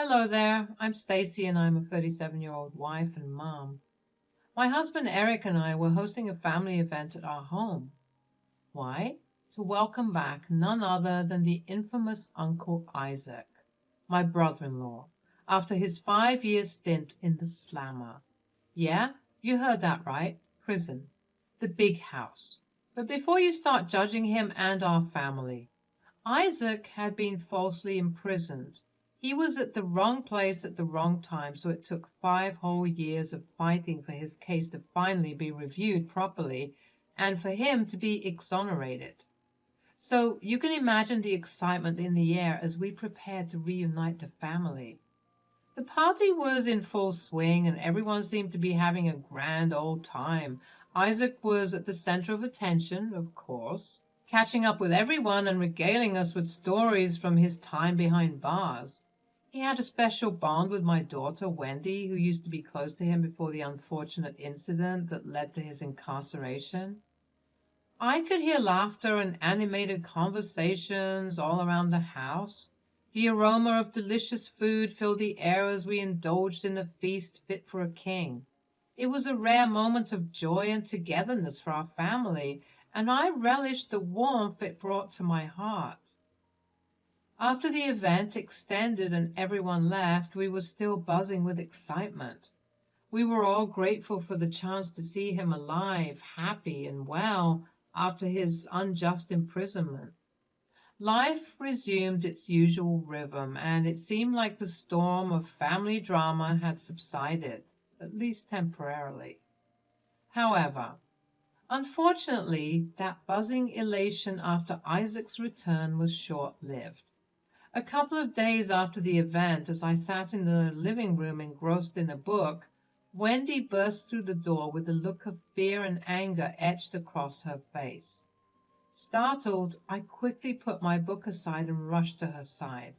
Hello there, I'm Stacy and I'm a 37-year-old wife and mom. My husband Eric and I were hosting a family event at our home. Why? To welcome back none other than the infamous Uncle Isaac, my brother-in-law, after his 5-year stint in the slammer. Yeah, you heard that right, prison, the big house. But before you start judging him and our family, Isaac had been falsely imprisoned. He was at the wrong place at the wrong time, so it took 5 whole years of fighting for his case to finally be reviewed properly and for him to be exonerated. So you can imagine the excitement in the air as we prepared to reunite the family. The party was in full swing and everyone seemed to be having a grand old time. Isaac was at the center of attention, of course, catching up with everyone and regaling us with stories from his time behind bars. He had a special bond with my daughter, Wendy, who used to be close to him before the unfortunate incident that led to his incarceration. I could hear laughter and animated conversations all around the house. The aroma of delicious food filled the air as we indulged in a feast fit for a king. It was a rare moment of joy and togetherness for our family, and I relished the warmth it brought to my heart. After the event extended and everyone left, we were still buzzing with excitement. We were all grateful for the chance to see him alive, happy, and well after his unjust imprisonment. Life resumed its usual rhythm, and it seemed like the storm of family drama had subsided, at least temporarily. However, unfortunately, that buzzing elation after Isaac's return was short-lived. A couple of days after the event, as I sat in the living room engrossed in a book, Wendy burst through the door with a look of fear and anger etched across her face. Startled, I quickly put my book aside and rushed to her side.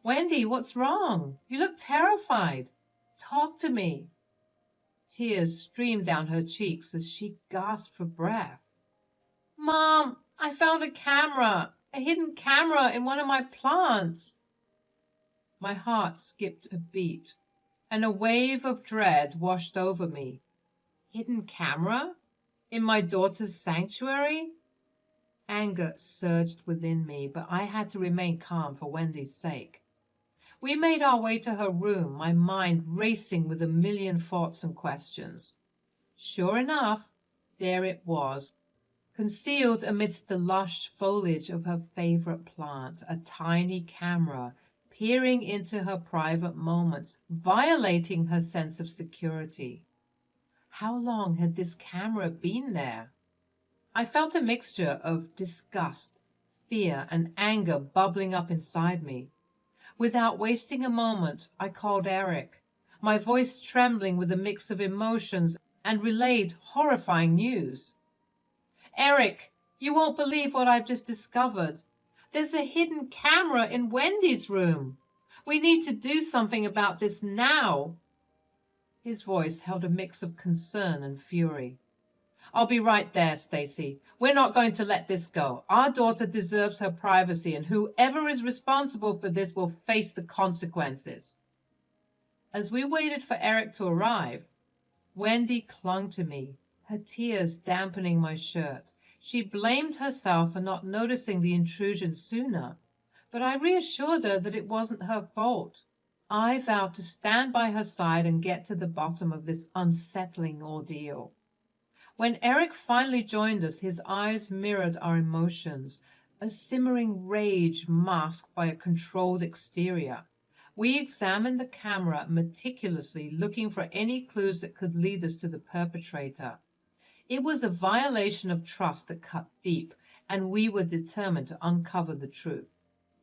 "Wendy, what's wrong? You look terrified. Talk to me." Tears streamed down her cheeks as she gasped for breath. "Mom, I found a hidden camera in one of my plants." My heart skipped a beat, and a wave of dread washed over me. Hidden camera? In my daughter's sanctuary? Anger surged within me, but I had to remain calm for Wendy's sake. We made our way to her room, my mind racing with a million thoughts and questions. Sure enough, there it was, concealed amidst the lush foliage of her favorite plant, a tiny camera, peering into her private moments, violating her sense of security. How long had this camera been there? I felt a mixture of disgust, fear, and anger bubbling up inside me. Without wasting a moment, I called Eric, my voice trembling with a mix of emotions, and relayed horrifying news. "Eric, you won't believe what I've just discovered. There's a hidden camera in Wendy's room. We need to do something about this now." His voice held a mix of concern and fury. "I'll be right there, Stacy. We're not going to let this go. Our daughter deserves her privacy, and whoever is responsible for this will face the consequences." As we waited for Eric to arrive, Wendy clung to me, her tears dampening my shirt. She blamed herself for not noticing the intrusion sooner, but I reassured her that it wasn't her fault. I vowed to stand by her side and get to the bottom of this unsettling ordeal. When Eric finally joined us, his eyes mirrored our emotions, a simmering rage masked by a controlled exterior. We examined the camera meticulously, looking for any clues that could lead us to the perpetrator. It was a violation of trust that cut deep, and we were determined to uncover the truth.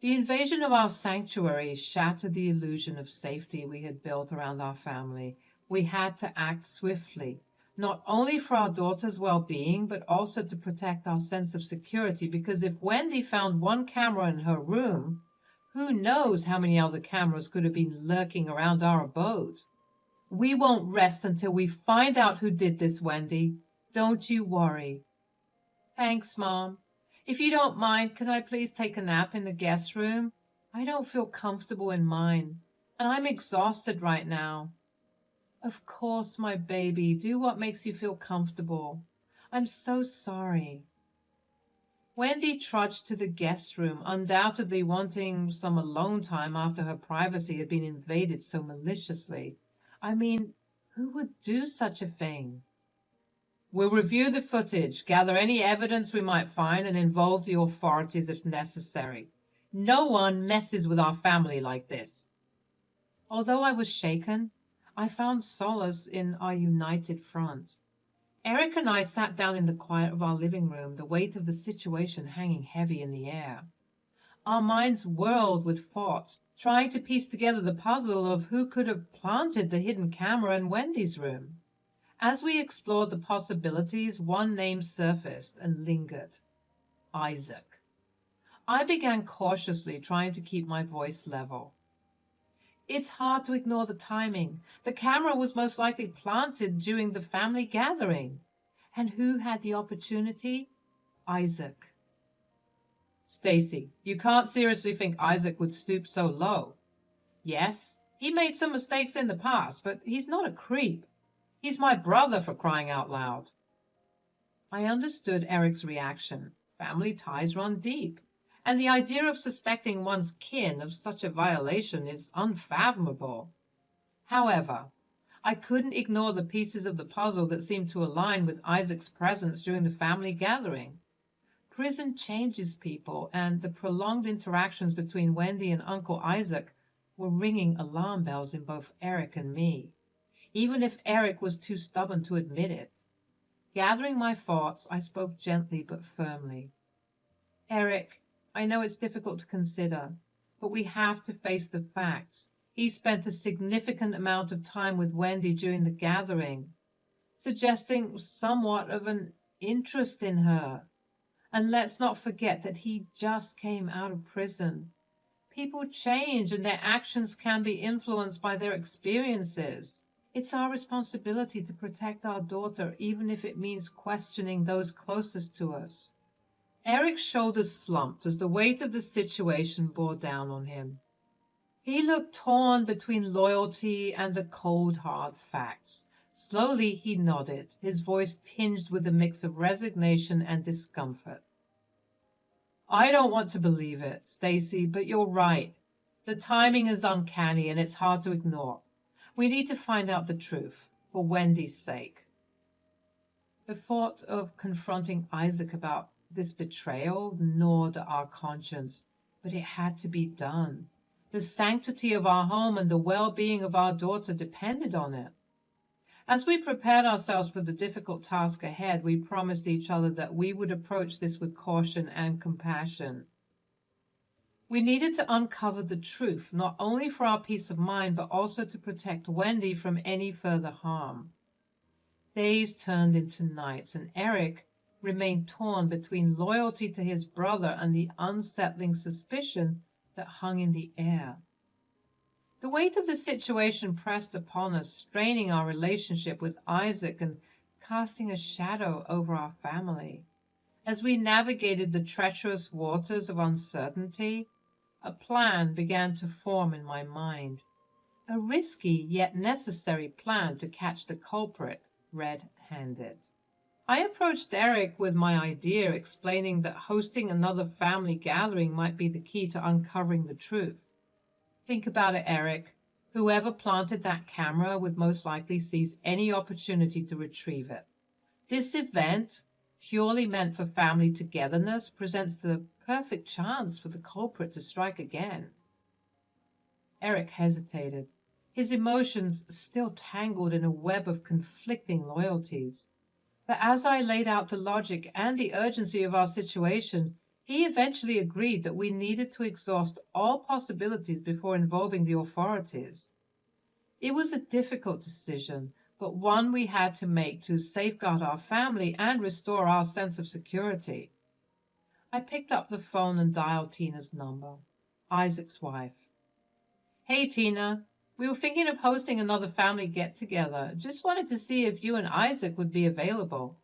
The invasion of our sanctuary shattered the illusion of safety we had built around our family. We had to act swiftly, not only for our daughter's well-being, but also to protect our sense of security, because if Wendy found one camera in her room, who knows how many other cameras could have been lurking around our abode. "We won't rest until we find out who did this, Wendy. Don't you worry." "Thanks, Mom. If you don't mind, can I please take a nap in the guest room? I don't feel comfortable in mine." and I'm exhausted right now. Of course, my baby, do what makes you feel comfortable. I'm so sorry. Wendy trudged to the guest room, undoubtedly wanting some alone time after her privacy had been invaded so maliciously. I mean, who would do such a thing? We'll review the footage, gather any evidence we might find, and involve the authorities if necessary. No one messes with our family like this. Although I was shaken, I found solace in our united front. Eric and I sat down in the quiet of our living room, the weight of the situation hanging heavy in the air. Our minds whirled with thoughts, trying to piece together the puzzle of who could have planted the hidden camera in Wendy's room. As we explored the possibilities, one name surfaced and lingered: Isaac. I began cautiously, trying to keep my voice level. It's hard to ignore the timing. The camera was most likely planted during the family gathering. And who had the opportunity? Isaac. Stacy, you can't seriously think Isaac would stoop so low. Yes, he made some mistakes in the past, but he's not a creep. He's my brother, for crying out loud. I understood Eric's reaction. Family ties run deep, and the idea of suspecting one's kin of such a violation is unfathomable. However, I couldn't ignore the pieces of the puzzle that seemed to align with Isaac's presence during the family gathering. Prison changes people, and the prolonged interactions between Wendy and Uncle Isaac were ringing alarm bells in both Eric and me, even if Eric was too stubborn to admit it. Gathering my thoughts, I spoke gently but firmly. Eric, I know it's difficult to consider, but we have to face the facts. He spent a significant amount of time with Wendy during the gathering, suggesting somewhat of an interest in her. And let's not forget that he just came out of prison. People change and their actions can be influenced by their experiences. It's our responsibility to protect our daughter, even if it means questioning those closest to us. Eric's shoulders slumped as the weight of the situation bore down on him. He looked torn between loyalty and the cold, hard facts. Slowly he nodded, his voice tinged with a mix of resignation and discomfort. I don't want to believe it, Stacy, but you're right. The timing is uncanny and it's hard to ignore. We need to find out the truth, for Wendy's sake. The thought of confronting Isaac about this betrayal gnawed at our conscience, but it had to be done. The sanctity of our home and the well-being of our daughter depended on it. As we prepared ourselves for the difficult task ahead, we promised each other that we would approach this with caution and compassion. We needed to uncover the truth, not only for our peace of mind, but also to protect Wendy from any further harm. Days turned into nights, and Eric remained torn between loyalty to his brother and the unsettling suspicion that hung in the air. The weight of the situation pressed upon us, straining our relationship with Isaac and casting a shadow over our family. As we navigated the treacherous waters of uncertainty, a plan began to form in my mind. A risky yet necessary plan to catch the culprit red-handed. I approached Eric with my idea, explaining that hosting another family gathering might be the key to uncovering the truth. Think about it, Eric. Whoever planted that camera would most likely seize any opportunity to retrieve it. This event, purely meant for family togetherness, presents the perfect chance for the culprit to strike again. Eric hesitated, his emotions still tangled in a web of conflicting loyalties. But as I laid out the logic and the urgency of our situation, he eventually agreed that we needed to exhaust all possibilities before involving the authorities. It was a difficult decision, but one we had to make to safeguard our family and restore our sense of security. I picked up the phone and dialed Tina's number, Isaac's wife. Hey, Tina. We were thinking of hosting another family get-together. Just wanted to see if you and Isaac would be available.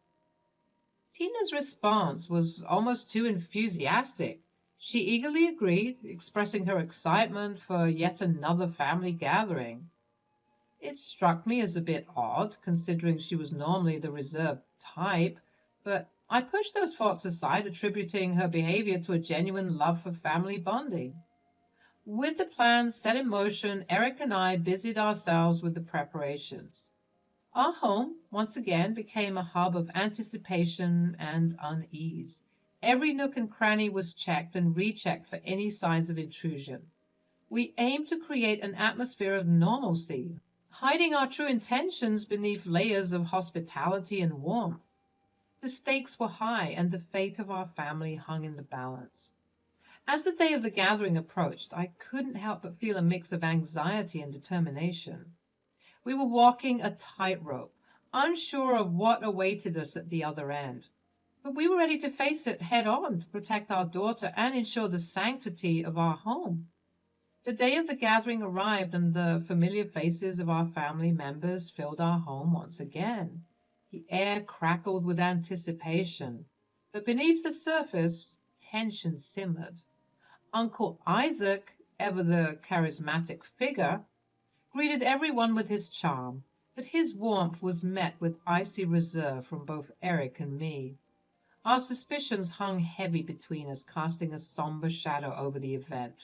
Tina's response was almost too enthusiastic. She eagerly agreed, expressing her excitement for yet another family gathering. It struck me as a bit odd, considering she was normally the reserved type, but I pushed those thoughts aside, attributing her behavior to a genuine love for family bonding. With the plans set in motion, Eric and I busied ourselves with the preparations. Our home, once again, became a hub of anticipation and unease. Every nook and cranny was checked and rechecked for any signs of intrusion. We aimed to create an atmosphere of normalcy, hiding our true intentions beneath layers of hospitality and warmth. The stakes were high, and the fate of our family hung in the balance. As the day of the gathering approached, I couldn't help but feel a mix of anxiety and determination. We were walking a tightrope, unsure of what awaited us at the other end. But we were ready to face it head on to protect our daughter and ensure the sanctity of our home. The day of the gathering arrived, and the familiar faces of our family members filled our home once again. The air crackled with anticipation, but beneath the surface, tension simmered. Uncle Isaac, ever the charismatic figure, greeted everyone with his charm, but his warmth was met with icy reserve from both Eric and me. Our suspicions hung heavy between us, casting a somber shadow over the event.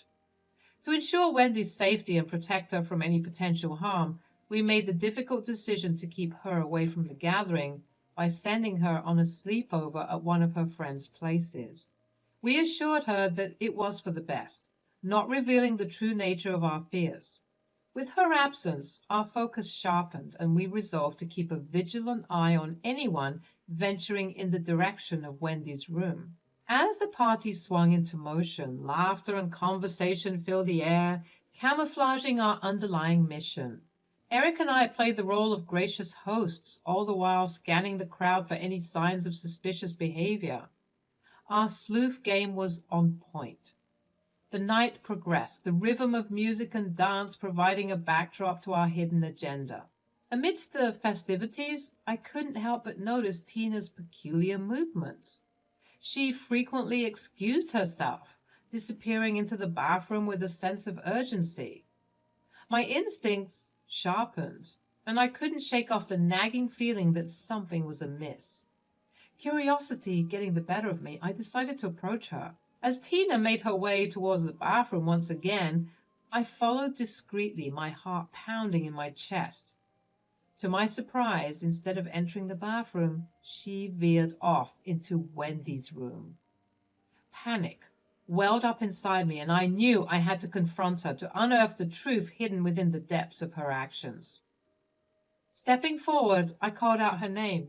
To ensure Wendy's safety and protect her from any potential harm, we made the difficult decision to keep her away from the gathering by sending her on a sleepover at one of her friends' places. We assured her that it was for the best, not revealing the true nature of our fears. With her absence, our focus sharpened, and we resolved to keep a vigilant eye on anyone venturing in the direction of Wendy's room. As the party swung into motion, laughter and conversation filled the air, camouflaging our underlying mission. Eric and I played the role of gracious hosts, all the while scanning the crowd for any signs of suspicious behavior. Our sleuth game was on point. The night progressed, the rhythm of music and dance providing a backdrop to our hidden agenda. Amidst the festivities, I couldn't help but notice Tina's peculiar movements. She frequently excused herself, disappearing into the bathroom with a sense of urgency. My instincts sharpened, and I couldn't shake off the nagging feeling that something was amiss. Curiosity getting the better of me, I decided to approach her. As Tina made her way towards the bathroom once again, I followed discreetly, my heart pounding in my chest. To my surprise, instead of entering the bathroom, she veered off into Wendy's room. Panic welled up inside me, and I knew I had to confront her to unearth the truth hidden within the depths of her actions. Stepping forward, I called out her name.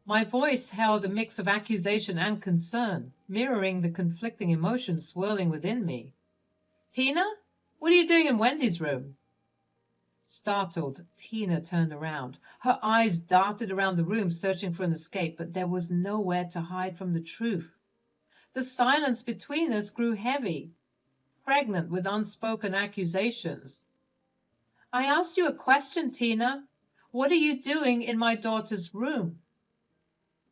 My voice held a mix of accusation and concern, mirroring the conflicting emotions swirling within me. "Tina, what are you doing in Wendy's room?" Startled, Tina turned around. Her eyes darted around the room, searching for an escape, but there was nowhere to hide from the truth. The silence between us grew heavy, pregnant with unspoken accusations. "I asked you a question, Tina. What are you doing in my daughter's room?"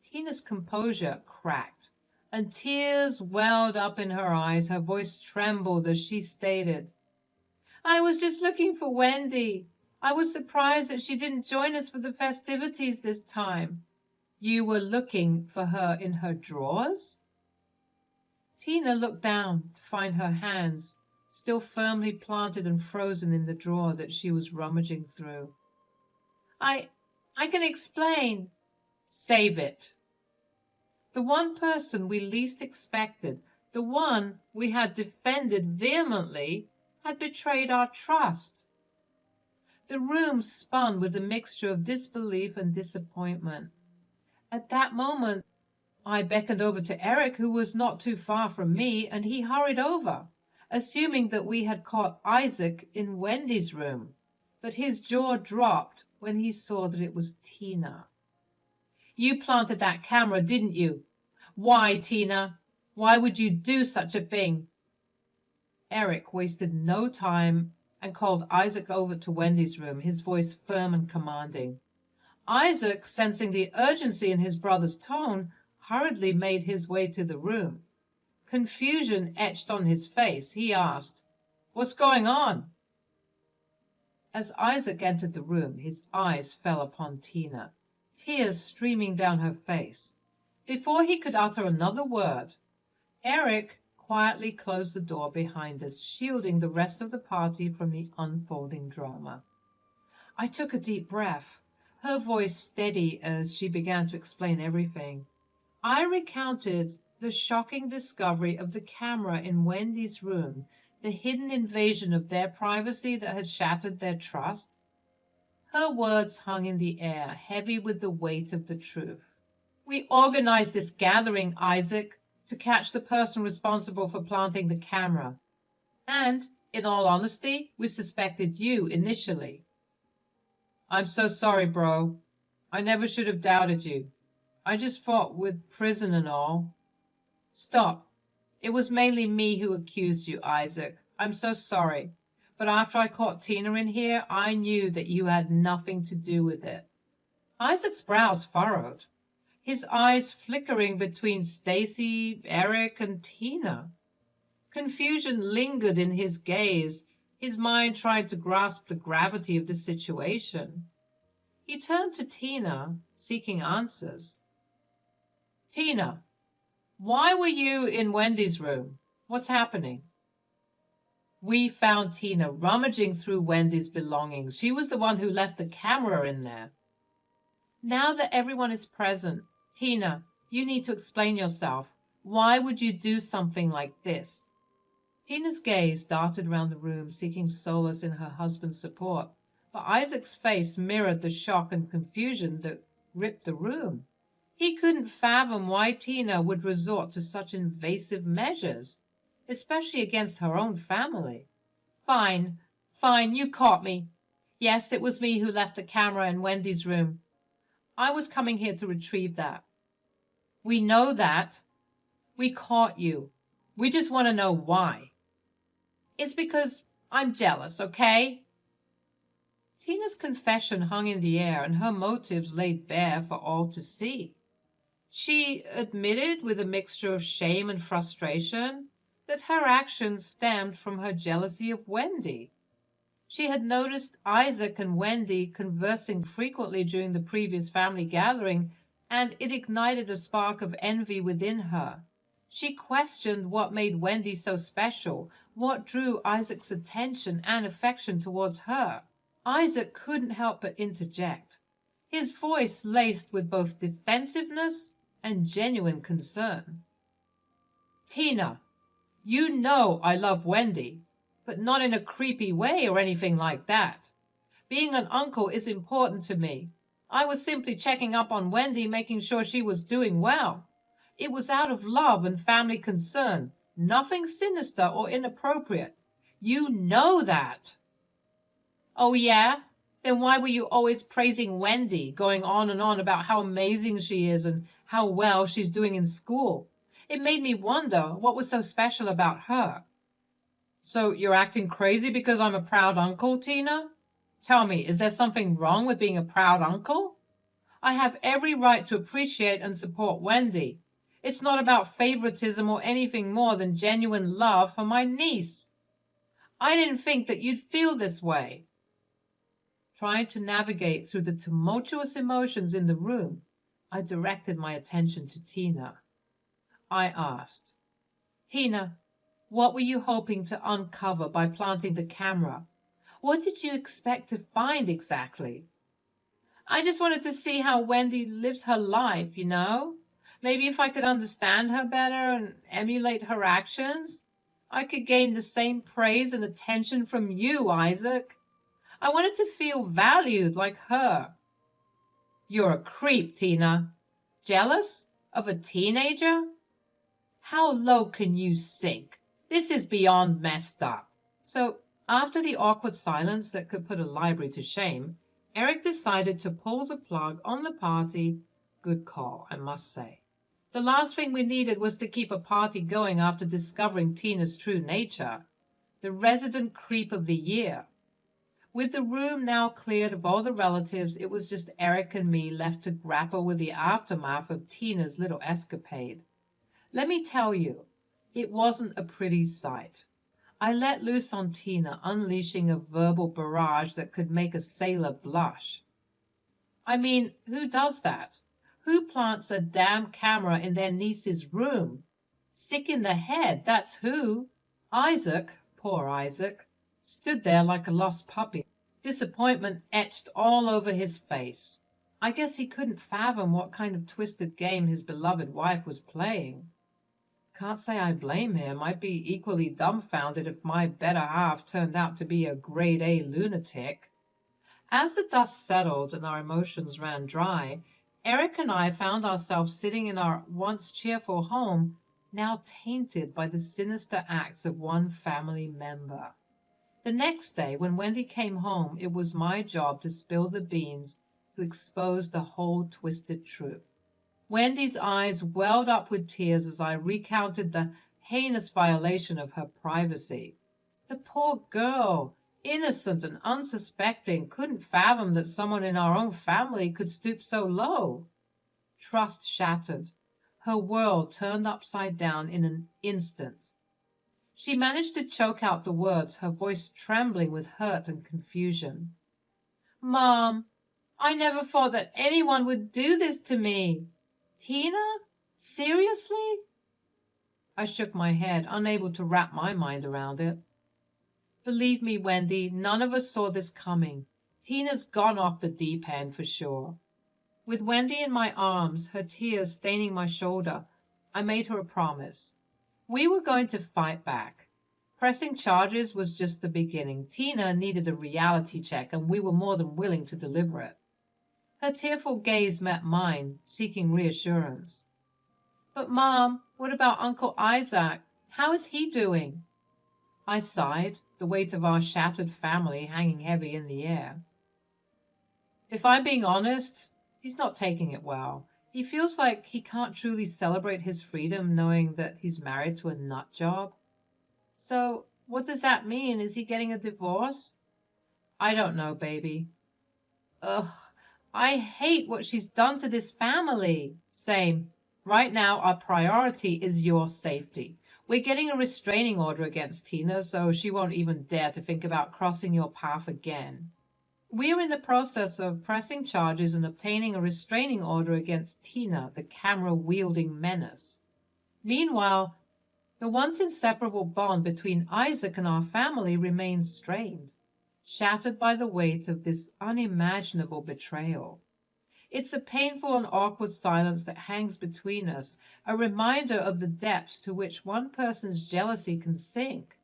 Tina's composure cracked, and tears welled up in her eyes. Her voice trembled as she stated, "I was just looking for Wendy. I was surprised that she didn't join us for the festivities this time." "You were looking for her in her drawers?" Tina looked down to find her hands still firmly planted and frozen in the drawer that she was rummaging through. I can explain." "Save it." The one person we least expected, the one we had defended vehemently, had betrayed our trust. The room spun with a mixture of disbelief and disappointment. At that moment, I beckoned over to Eric, who was not too far from me, and he hurried over, assuming that we had caught Isaac in Wendy's room. But his jaw dropped when he saw that it was Tina. "You planted that camera, didn't you? Why, Tina? Why would you do such a thing?" Eric wasted no time and called Isaac over to Wendy's room, his voice firm and commanding. Isaac, sensing the urgency in his brother's tone, hurriedly made his way to the room. Confusion etched on his face. He asked, "What's going on?" As Isaac entered the room, his eyes fell upon Tina, tears streaming down her face. Before he could utter another word, Eric quietly closed the door behind us, shielding the rest of the party from the unfolding drama. I took a deep breath, her voice steady as she began to explain everything. I recounted the shocking discovery of the camera in Wendy's room, the hidden invasion of their privacy that had shattered their trust. Her words hung in the air, heavy with the weight of the truth. "We organized this gathering, Isaac, to catch the person responsible for planting the camera. And, in all honesty, we suspected you initially." "I'm so sorry, bro. I never should have doubted you. I just thought with prison and all." "Stop. It was mainly me who accused you, Isaac. I'm so sorry. But after I caught Tina in here, I knew that you had nothing to do with it." Isaac's brows furrowed, his eyes flickering between Stacy, Eric, and Tina. Confusion lingered in his gaze. His mind tried to grasp the gravity of the situation. He turned to Tina, seeking answers. "Tina, why were you in Wendy's room? What's happening?" "We found Tina rummaging through Wendy's belongings. She was the one who left the camera in there." "Now that everyone is present, Tina, you need to explain yourself. Why would you do something like this?" Tina's gaze darted around the room, seeking solace in her husband's support, but Isaac's face mirrored the shock and confusion that gripped the room. He couldn't fathom why Tina would resort to such invasive measures, especially against her own family. Fine, you caught me. Yes, it was me who left the camera in Wendy's room. I was coming here to retrieve that." "We know that. We caught you. We just want to know why." "It's because I'm jealous, okay?" Tina's confession hung in the air and her motives laid bare for all to see. She admitted with a mixture of shame and frustration that her actions stemmed from her jealousy of Wendy. She had noticed Isaac and Wendy conversing frequently during the previous family gathering, and it ignited a spark of envy within her. She questioned what made Wendy so special, what drew Isaac's attention and affection towards her. Isaac couldn't help but interject, his voice laced with both defensiveness and genuine concern. "Tina, you know I love Wendy, but not in a creepy way or anything like that. Being an uncle is important to me. I was simply checking up on Wendy, making sure she was doing well. It was out of love and family concern, nothing sinister or inappropriate. You know that." "Oh, yeah? Then why were you always praising Wendy, going on and on about how amazing she is and how well she's doing in school? It made me wonder what was so special about her." "So you're acting crazy because I'm a proud uncle, Tina? Tell me, is there something wrong with being a proud uncle? I have every right to appreciate and support Wendy. It's not about favoritism or anything more than genuine love for my niece. I didn't think that you'd feel this way." Trying to navigate through the tumultuous emotions in the room, I directed my attention to Tina. I asked, "Tina, what were you hoping to uncover by planting the camera? What did you expect to find exactly?" "I just wanted to see how Wendy lives her life, you know? Maybe if I could understand her better and emulate her actions, I could gain the same praise and attention from you, Isaac. I wanted to feel valued like her." "You're a creep, Tina. Jealous of a teenager? How low can you sink? This is beyond messed up." So, after the awkward silence that could put a library to shame, Eric decided to pull the plug on the party. Good call, I must say. The last thing we needed was to keep a party going after discovering Tina's true nature. The resident creep of the year. With the room now cleared of all the relatives, it was just Eric and me left to grapple with the aftermath of Tina's little escapade. Let me tell you, It wasn't a pretty sight. I let loose on Tina, unleashing a verbal barrage that could make a sailor blush. I mean, who does that? Who plants a damn camera in their niece's room? Sick in the head, that's who. Isaac, poor Isaac, stood there like a lost puppy, disappointment etched all over his face. I guess he couldn't fathom what kind of twisted game his beloved wife was playing. Can't say I blame him. I'd be equally dumbfounded if my better half turned out to be a grade A lunatic. As the dust settled and our emotions ran dry, Eric and I found ourselves sitting in our once cheerful home, now tainted by the sinister acts of one family member. The next day, when Wendy came home, it was my job to spill the beans, to expose the whole twisted truth. Wendy's eyes welled up with tears as I recounted the heinous violation of her privacy. The poor girl, innocent and unsuspecting, couldn't fathom that someone in our own family could stoop so low. Trust shattered. Her world turned upside down in an instant. She managed to choke out the words, her voice trembling with hurt and confusion. Mom, I never thought that anyone would do this to me. Tina? Seriously? I shook my head, unable to wrap my mind around it. Believe me, Wendy, none of us saw this coming. Tina's gone off the deep end for sure. With Wendy in my arms, her tears staining my shoulder, I made her a promise. We were going to fight back. Pressing charges was just the beginning. Tina needed a reality check, and we were more than willing to deliver it. Her tearful gaze met mine, seeking reassurance. But Mom, what about Uncle Isaac? How is he doing? I sighed, the weight of our shattered family hanging heavy in the air. If I'm being honest, he's not taking it well. He feels like he can't truly celebrate his freedom knowing that he's married to a nut job. So, what does that mean? Is he getting a divorce? I don't know, baby. Ugh, I hate what she's done to this family. Same. Right now, our priority is your safety. We're getting a restraining order against Tina, so she won't even dare to think about crossing your path again. We are in the process of pressing charges and obtaining a restraining order against Tina, the camera-wielding menace. Meanwhile, the once inseparable bond between Isaac and our family remains strained, shattered by the weight of this unimaginable betrayal. It's a painful and awkward silence that hangs between us, a reminder of the depths to which one person's jealousy can sink.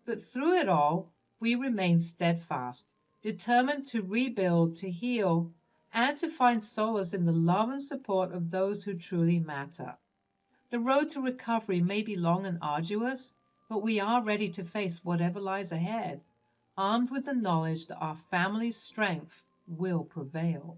But through it all, we remain steadfast, determined to rebuild, to heal, and to find solace in the love and support of those who truly matter. The road to recovery may be long and arduous, but we are ready to face whatever lies ahead, armed with the knowledge that our family's strength will prevail.